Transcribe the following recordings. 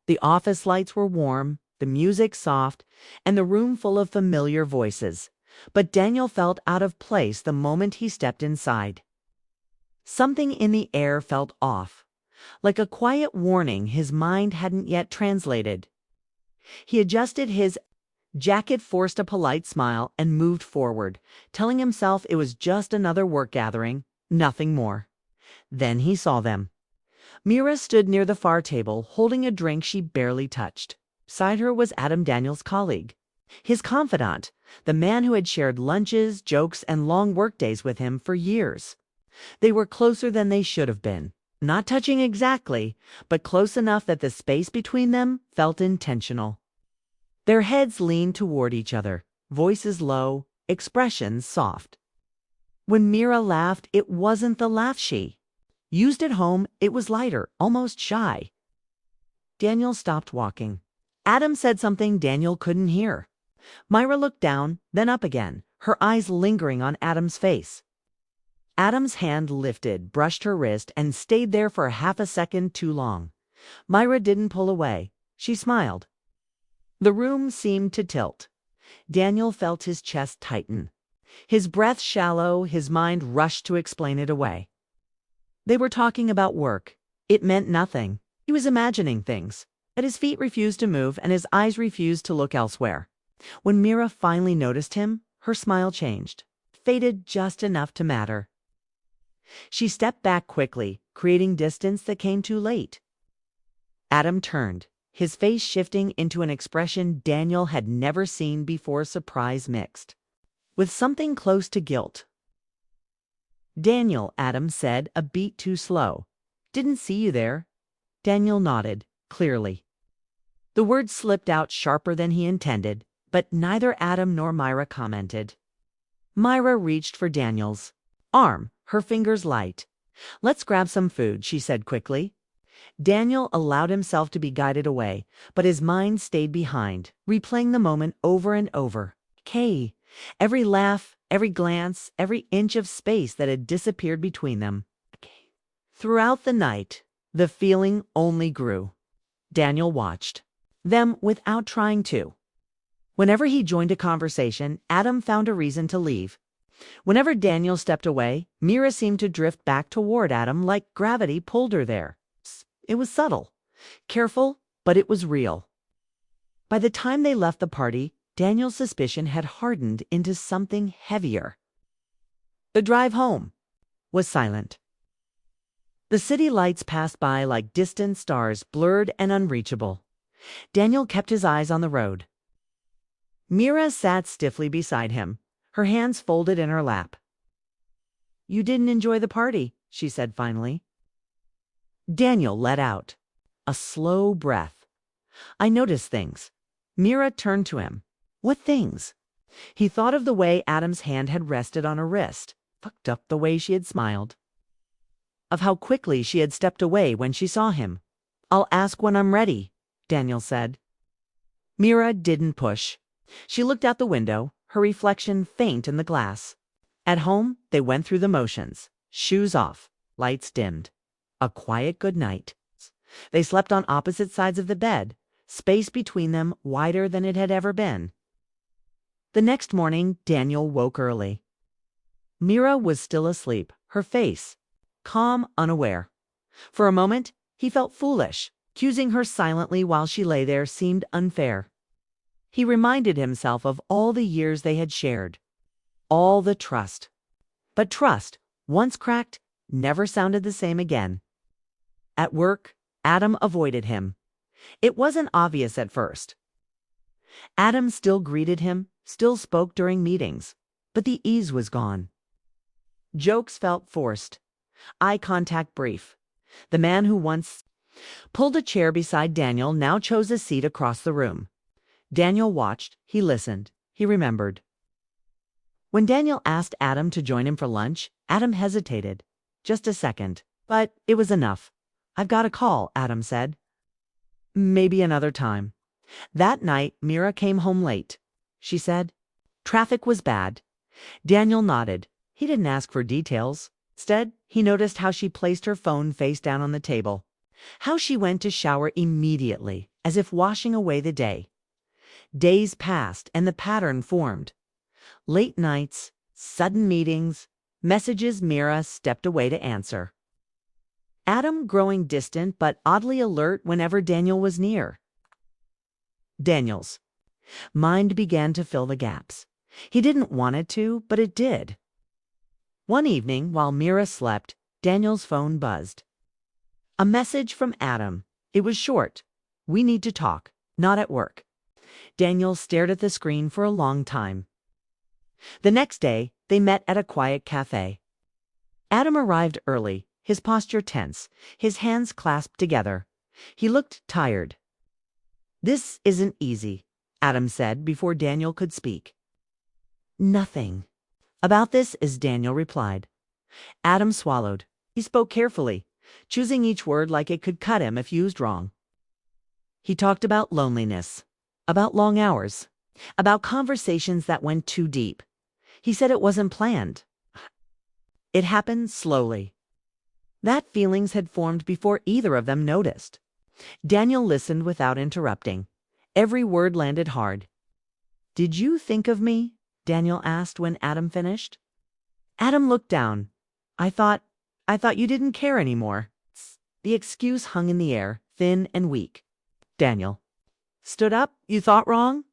The office lights were warm, the music soft, and the room full of familiar voices. But Daniel felt out of place the moment he stepped inside. Something in the air felt off, like a quiet warning his mind hadn't yet translated. He adjusted his jacket, forced a polite smile, and moved forward, telling himself it was just another work gathering, nothing more. Then he saw them. Mira stood near the far table, holding a drink she barely touched. Beside her was Adam, Daniel's colleague, his confidant, the man who had shared lunches, jokes, and long workdays with him for years. They were closer than they should have been. Not touching exactly, but close enough that the space between them felt intentional. Their heads leaned toward each other, voices low, expressions soft. When Mira laughed, it wasn't the laugh she used at home. It was lighter, almost shy. Daniel stopped walking. Adam said something Daniel couldn't hear. Myra looked down, then up again, her eyes lingering on Adam's face. Adam's hand lifted, brushed her wrist, and stayed there for half a second too long. Myra didn't pull away. She smiled. The room seemed to tilt. Daniel felt his chest tighten. His breath shallow, his mind rushed to explain it away. They were talking about work. It meant nothing. He was imagining things, but his feet refused to move and his eyes refused to look elsewhere. When Mira finally noticed him, her smile changed, faded just enough to matter. She stepped back quickly, creating distance that came too late. Adam turned, his face shifting into an expression Daniel had never seen before, surprise mixed with something close to guilt. "Daniel," Adam said, a beat too slow. "Didn't see you there." Daniel nodded, clearly. The words slipped out sharper than he intended, but neither Adam nor Myra commented. Myra reached for Daniel's arm, her fingers light. "Let's grab some food," she said quickly. Daniel allowed himself to be guided away, but his mind stayed behind, replaying the moment over and over. Kay, every laugh, every glance, every inch of space that had disappeared between them. Throughout the night, the feeling only grew. Daniel watched them without trying to. Whenever he joined a conversation, Adam found a reason to leave. Whenever Daniel stepped away, Mira seemed to drift back toward Adam like gravity pulled her there. It was subtle, careful, but it was real. By the time they left the party, Daniel's suspicion had hardened into something heavier. The drive home was silent. The city lights passed by like distant stars, blurred and unreachable. Daniel kept his eyes on the road. Mira sat stiffly beside him, her hands folded in her lap. "You didn't enjoy the party," she said finally. Daniel let out a slow breath. "I noticed things." Mira turned to him. "What things?" He thought of the way Adam's hand had rested on her wrist, fucked up the way she had smiled, of how quickly she had stepped away when she saw him. "I'll ask when I'm ready," Daniel said. Mira didn't push. She looked out the window, her reflection faint in the glass. At home, they went through the motions. Shoes off, lights dimmed. A quiet good night. They slept on opposite sides of the bed, space between them wider than it had ever been. The next morning, Daniel woke early. Mira was still asleep, her face calm, unaware. For a moment, he felt foolish. Accusing her silently while she lay there seemed unfair. He reminded himself of all the years they had shared, all the trust. But trust, once cracked, never sounded the same again. At work, Adam avoided him. It wasn't obvious at first. Adam still greeted him, still spoke during meetings, but the ease was gone. Jokes felt forced, eye contact brief. The man who once pulled a chair beside Daniel now chose a seat across the room. Daniel watched, he listened, he remembered. When Daniel asked Adam to join him for lunch, Adam hesitated. Just a second, but it was enough. "I've got a call," Adam said. "Maybe another time." That night, Mira came home late. She said, "Traffic was bad." Daniel nodded. He didn't ask for details. Instead, he noticed how she placed her phone face down on the table, how she went to shower immediately, as if washing away the day. Days passed and the pattern formed. Late nights, sudden meetings, messages Mira stepped away to answer. Adam growing distant but oddly alert whenever Daniel was near. Daniel's mind began to fill the gaps. He didn't want it to, but it did. One evening, while Mira slept, Daniel's phone buzzed. A message from Adam. It was short. "We need to talk, not at work." Daniel stared at the screen for a long time. The next day, they met at a quiet cafe. Adam arrived early, his posture tense, his hands clasped together. He looked tired. "This isn't easy," Adam said before Daniel could speak. "Nothing about this," as Daniel replied. Adam swallowed. He spoke carefully, choosing each word like it could cut him if used wrong. He talked about loneliness, about long hours, about conversations that went too deep. He said it wasn't planned. It happened slowly. That feelings had formed before either of them noticed. Daniel listened without interrupting. Every word landed hard. "Did you think of me?" Daniel asked when Adam finished. Adam looked down. I thought you didn't care anymore." The excuse hung in the air, thin and weak. Daniel stood up. "You thought wrong?"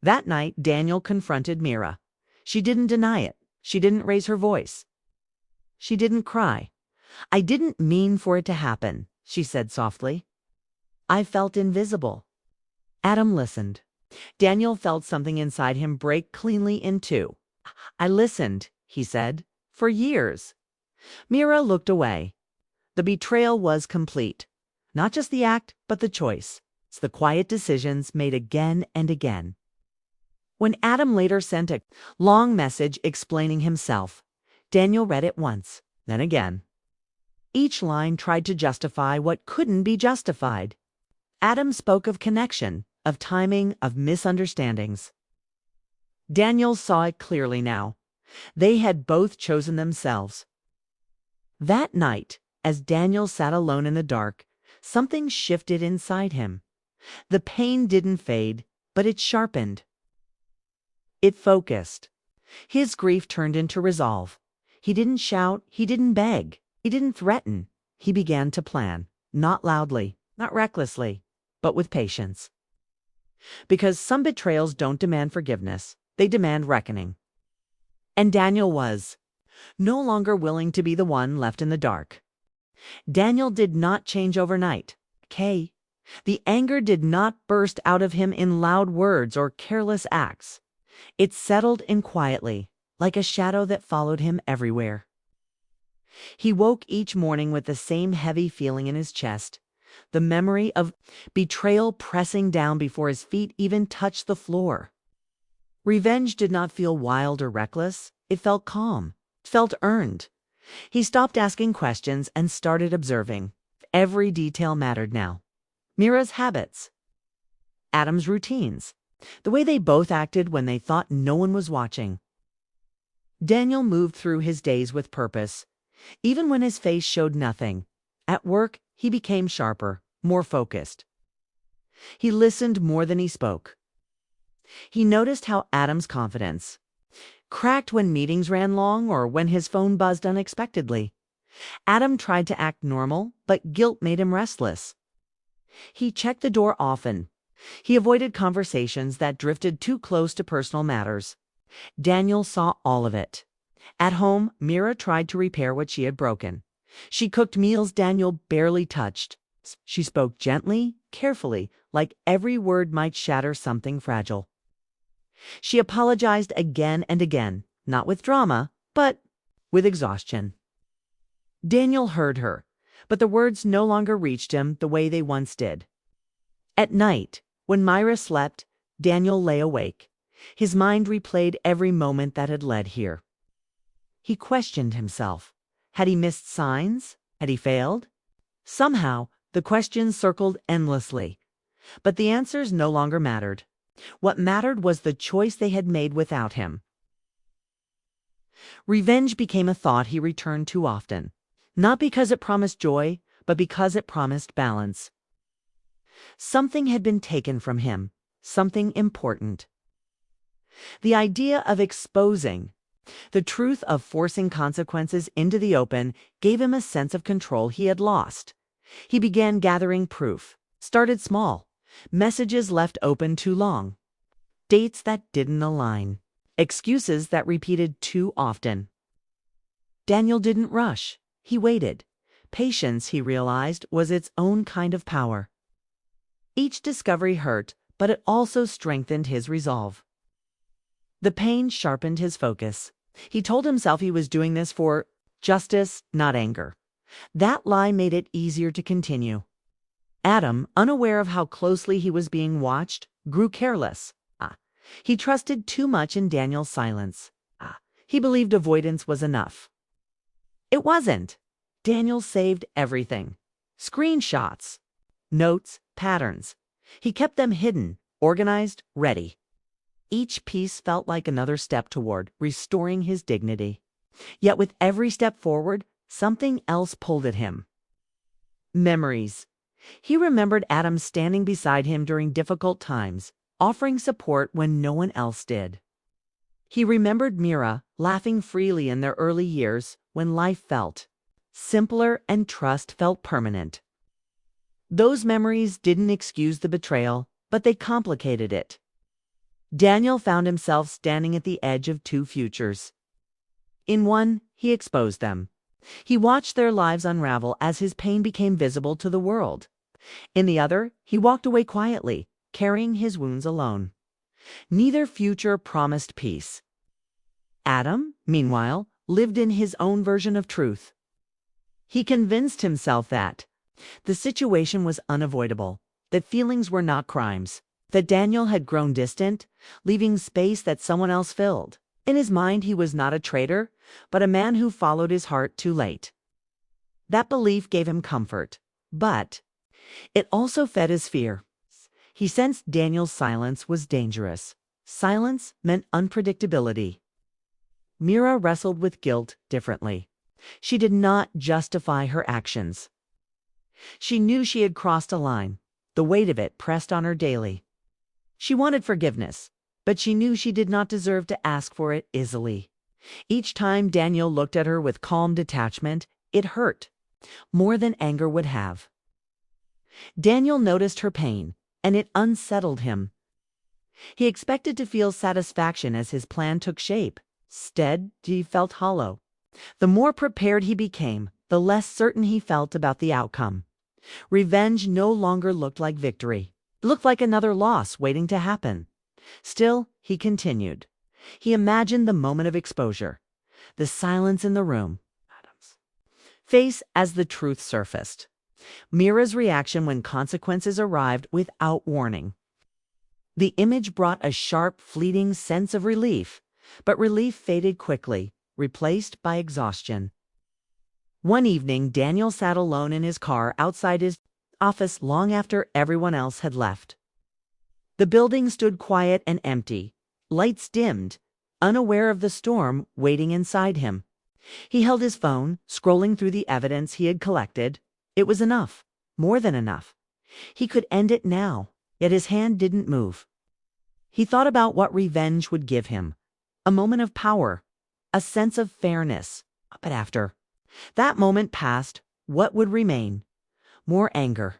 That night, Daniel confronted Mira. She didn't deny it. She didn't raise her voice. She didn't cry. "I didn't mean for it to happen," she said softly. "I felt invisible." Adam listened. Daniel felt something inside him break cleanly in two. "I listened," he said, "for years." Mira looked away. The betrayal was complete. Not just the act, but the choice. It's the quiet decisions made again and again. When Adam later sent a long message explaining himself, Daniel read it once, then again. Each line tried to justify what couldn't be justified. Adam spoke of connection, of timing, of misunderstandings. Daniel saw it clearly now. They had both chosen themselves. That night, as Daniel sat alone in the dark, something shifted inside him. The pain didn't fade, but it sharpened. It focused. His grief turned into resolve. He didn't shout, he didn't beg, he didn't threaten. He began to plan, not loudly, not recklessly, but with patience. Because some betrayals don't demand forgiveness, they demand reckoning. And Daniel was no longer willing to be the one left in the dark. Daniel did not change overnight. The anger did not burst out of him in loud words or careless acts. It settled in quietly, like a shadow that followed him everywhere. He woke each morning with the same heavy feeling in his chest, the memory of betrayal pressing down before his feet even touched the floor. Revenge did not feel wild or reckless. It felt calm. It felt earned. He stopped asking questions and started observing. Every detail mattered now. Mira's habits, Adam's routines, the way they both acted when they thought no one was watching. Daniel moved through his days with purpose, even when his face showed nothing. At work, he became sharper, more focused. He listened more than he spoke. He noticed how Adam's confidence cracked when meetings ran long or when his phone buzzed unexpectedly. Adam tried to act normal, but guilt made him restless. He checked the door often. He avoided conversations that drifted too close to personal matters. Daniel saw all of it. At home, Mira tried to repair what she had broken. She cooked meals Daniel barely touched. She spoke gently, carefully, like every word might shatter something fragile. She apologized again and again, not with drama, but with exhaustion. Daniel heard her, but the words no longer reached him the way they once did. At night, when Myra slept, Daniel lay awake. His mind replayed every moment that had led here. He questioned himself. Had he missed signs? Had he failed? Somehow, the questions circled endlessly. But the answers no longer mattered. What mattered was the choice they had made without him. Revenge became a thought he returned to often, not because it promised joy, but because it promised balance. Something had been taken from him, something important. The idea of exposing, the truth of forcing consequences into the open gave him a sense of control he had lost. He began gathering proof, started small, messages left open too long, dates that didn't align, excuses that repeated too often. Daniel didn't rush. He waited. Patience, he realized, was its own kind of power. Each discovery hurt, but it also strengthened his resolve. The pain sharpened his focus. He told himself he was doing this for justice, not anger. That lie made it easier to continue. Adam, unaware of how closely he was being watched, grew careless. He trusted too much in Daniel's silence. He believed avoidance was enough. It wasn't. Daniel saved everything. Screenshots, notes, patterns. He kept them hidden, organized, ready. Each piece felt like another step toward restoring his dignity. Yet with every step forward, something else pulled at him. Memories. He remembered Adam standing beside him during difficult times, offering support when no one else did. He remembered Mira laughing freely in their early years when life felt simpler and trust felt permanent. Those memories didn't excuse the betrayal, but they complicated it. Daniel found himself standing at the edge of two futures. In one, he exposed them. He watched their lives unravel as his pain became visible to the world. In the other, he walked away quietly, carrying his wounds alone. Neither future promised peace. Adam, meanwhile, lived in his own version of truth. He convinced himself that the situation was unavoidable, that feelings were not crimes, that Daniel had grown distant, leaving space that someone else filled. In his mind, he was not a traitor, but a man who followed his heart too late. That belief gave him comfort, but it also fed his fear. He sensed Daniel's silence was dangerous. Silence meant unpredictability. Mira wrestled with guilt differently. She did not justify her actions. She knew she had crossed a line. The weight of it pressed on her daily. She wanted forgiveness, but she knew she did not deserve to ask for it easily. Each time Daniel looked at her with calm detachment, it hurt, more than anger would have. Daniel noticed her pain, and it unsettled him. He expected to feel satisfaction as his plan took shape. Instead, he felt hollow. The more prepared he became, the less certain he felt about the outcome. Revenge no longer looked like victory. It looked like another loss waiting to happen. Still, he continued. He imagined the moment of exposure, the silence in the room, Adam's face as the truth surfaced, Mira's reaction when consequences arrived without warning. The image brought a sharp, fleeting sense of relief, but relief faded quickly, replaced by exhaustion. One evening, Daniel sat alone in his car outside his office long after everyone else had left. The building stood quiet and empty, lights dimmed, unaware of the storm waiting inside him. He held his phone, scrolling through the evidence he had collected. It was enough, more than enough. He could end it now, yet his hand didn't move. He thought about what revenge would give him. A moment of power, a sense of fairness. But after that moment passed, what would remain? More anger,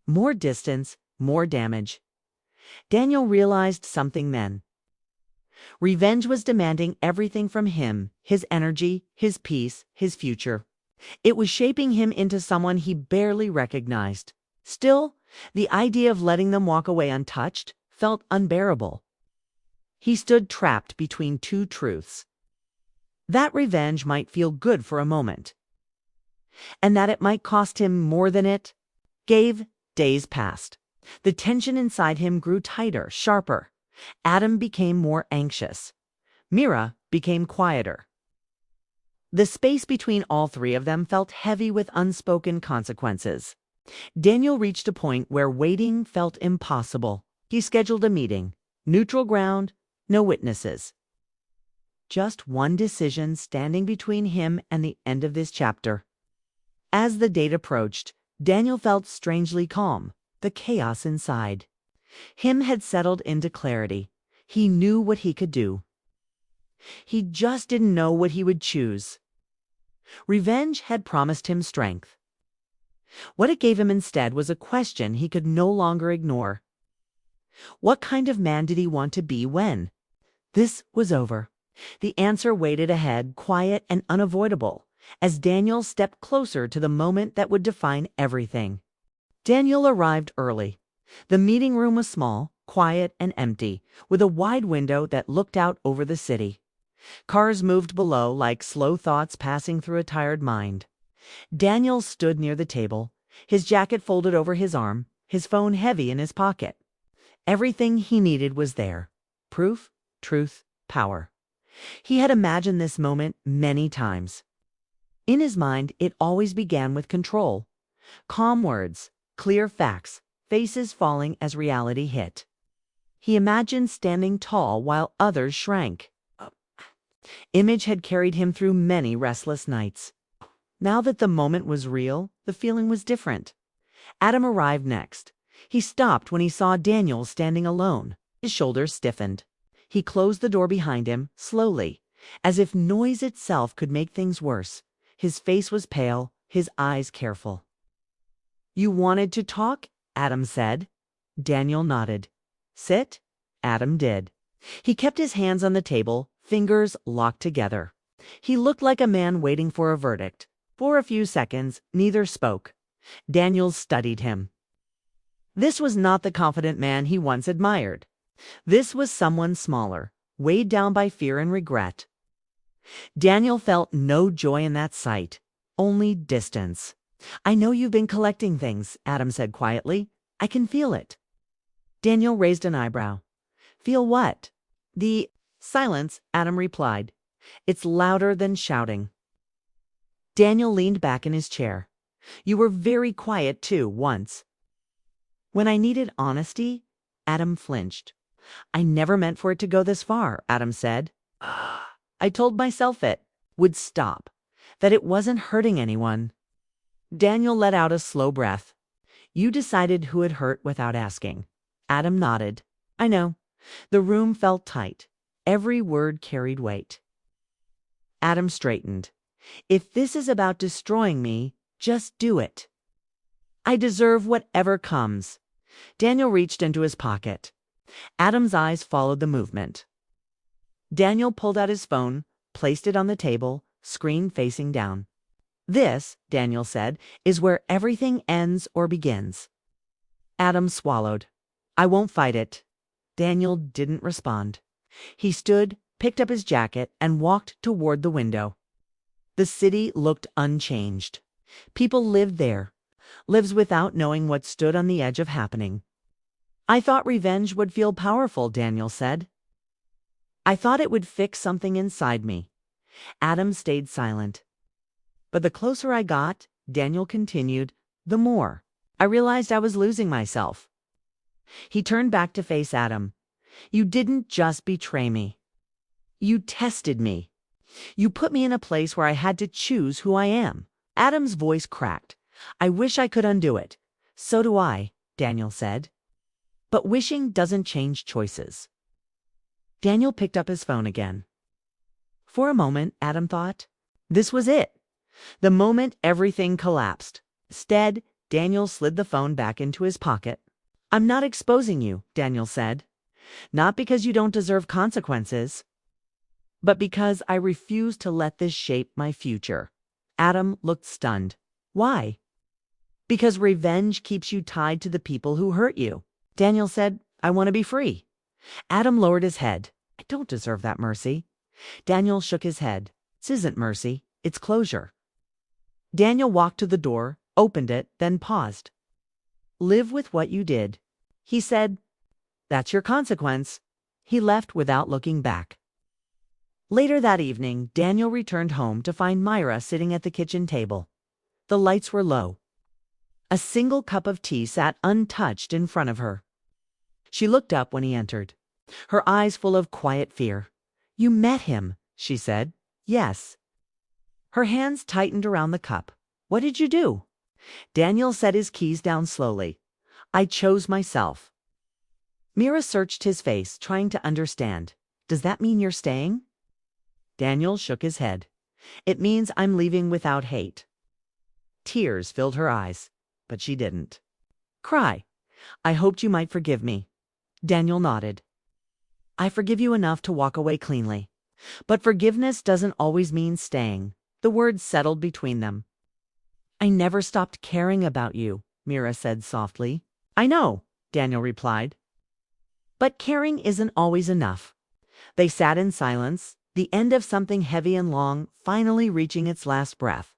more distance, more damage. Daniel realized something then. Revenge was demanding everything from him, his energy, his peace, his future. It was shaping him into someone he barely recognized. Still, the idea of letting them walk away untouched felt unbearable. He stood trapped between two truths. That revenge might feel good for a moment, and that it might cost him more than it gave. Days passed. The tension inside him grew tighter, sharper. Adam became more anxious. Mira became quieter. The space between all three of them felt heavy with unspoken consequences. Daniel reached a point where waiting felt impossible. He scheduled a meeting. Neutral ground, no witnesses. Just one decision standing between him and the end of this chapter. As the date approached, Daniel felt strangely calm. the chaos inside. Him had settled into clarity. He knew what he could do. He just didn't know what he would choose. Revenge had promised him strength. What it gave him instead was a question he could no longer ignore. What kind of man did he want to be when this was over? The answer waited ahead, quiet and unavoidable, as Daniel stepped closer to the moment that would define everything. Daniel arrived early. The meeting room was small, quiet and empty, with a wide window that looked out over the city. Cars moved below like slow thoughts passing through a tired mind. Daniel stood near the table, his jacket folded over his arm, his phone heavy in his pocket. Everything he needed was there. Proof, truth, power. He had imagined this moment many times. In his mind, it always began with control. Calm words, clear facts, faces falling as reality hit. He imagined standing tall while others shrank. Image had carried him through many restless nights. Now that the moment was real, the feeling was different. Adam arrived next. He stopped when he saw Daniel standing alone. His shoulders stiffened. He closed the door behind him, slowly, as if noise itself could make things worse. His face was pale, his eyes careful. "You wanted to talk?" Adam said. Daniel nodded. "Sit?" Adam did. He kept his hands on the table, fingers locked together. He looked like a man waiting for a verdict. For a few seconds, neither spoke. Daniel studied him. This was not the confident man he once admired. This was someone smaller, weighed down by fear and regret. Daniel felt no joy in that sight, only distance. "I know you've been collecting things," Adam said quietly. "I can feel it." Daniel raised an eyebrow. "Feel what?" "The silence," Adam replied. "It's louder than shouting." Daniel leaned back in his chair. "You were very quiet, too, once." "When I needed honesty?" Adam flinched. "I never meant for it to go this far," Adam said. "I told myself it would stop, that it wasn't hurting anyone." Daniel let out a slow breath. "You decided who it hurt without asking." Adam nodded. "I know." The room felt tight. Every word carried weight. Adam straightened. "If this is about destroying me, just do it. I deserve whatever comes." Daniel reached into his pocket. Adam's eyes followed the movement. Daniel pulled out his phone, placed it on the table, screen facing down. "This," Daniel said, "is where everything ends or begins." Adam swallowed. "I won't fight it." Daniel didn't respond. He stood, picked up his jacket, and walked toward the window. The city looked unchanged. People lived there, lives without knowing what stood on the edge of happening. "I thought revenge would feel powerful," Daniel said. "I thought it would fix something inside me." Adam stayed silent. "But the closer I got," Daniel continued, "the more I realized I was losing myself." He turned back to face Adam. "You didn't just betray me. You tested me. You put me in a place where I had to choose who I am." Adam's voice cracked. "I wish I could undo it." "So do I," Daniel said. "But wishing doesn't change choices." Daniel picked up his phone again. For a moment, Adam thought, this was it. The moment everything collapsed. Instead, Daniel slid the phone back into his pocket. "I'm not exposing you," Daniel said. "Not because you don't deserve consequences, but because I refuse to let this shape my future." Adam looked stunned. "Why?" "Because revenge keeps you tied to the people who hurt you." Daniel said, "I want to be free." Adam lowered his head. "I don't deserve that mercy." Daniel shook his head. "This isn't mercy, it's closure." Daniel walked to the door, opened it, then paused. "Live with what you did." He said, "That's your consequence." He left without looking back. Later that evening, Daniel returned home to find Myra sitting at the kitchen table. The lights were low. A single cup of tea sat untouched in front of her. She looked up when he entered, her eyes full of quiet fear. "You met him," she said. "Yes." Her hands tightened around the cup. "What did you do?" Daniel set his keys down slowly. I chose myself. Mira searched his face, trying to understand. Does that mean you're staying? Daniel shook his head. It means I'm leaving without hate. Tears filled her eyes, but she didn't cry. I hoped you might forgive me. Daniel nodded. I forgive you enough to walk away cleanly. But forgiveness doesn't always mean staying. The words settled between them. I never stopped caring about you, Mira said softly. I know, Daniel replied. But caring isn't always enough. They sat in silence, the end of something heavy and long finally reaching its last breath.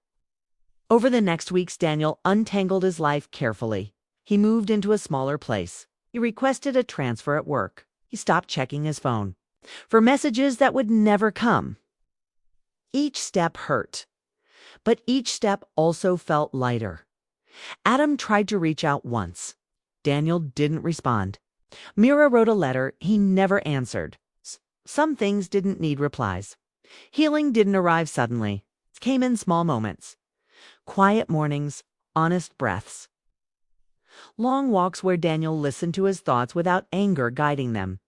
Over the next weeks, Daniel untangled his life carefully. He moved into a smaller place. He requested a transfer at work. He stopped checking his phone for messages that would never come. Each step hurt, but each step also felt lighter. Adam tried to reach out once. Daniel didn't respond. Mira wrote a letter he never answered. Some things didn't need replies. Healing didn't arrive suddenly. It came in small moments. Quiet mornings, honest breaths. Long walks where Daniel listened to his thoughts without anger guiding them.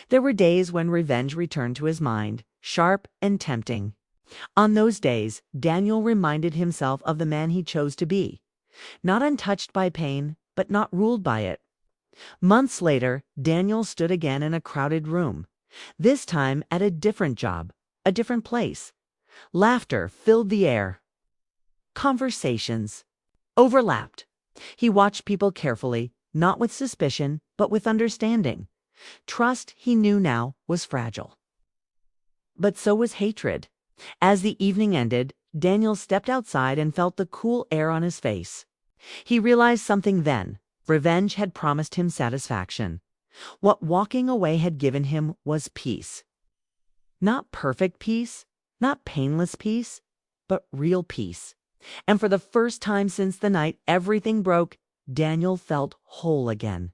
There were days when revenge returned to his mind, sharp and tempting. On those days, Daniel reminded himself of the man he chose to be. Not untouched by pain, but not ruled by it. Months later, Daniel stood again in a crowded room. This time at a different job, a different place. Laughter filled the air. Conversations overlapped. He watched people carefully, not with suspicion, but with understanding. Trust, he knew now, was fragile. But so was hatred. As the evening ended, Daniel stepped outside and felt the cool air on his face. He realized something then. Revenge had promised him satisfaction. What walking away had given him was peace. Not perfect peace, not painless peace, but real peace. And for the first time since the night everything broke, Daniel felt whole again.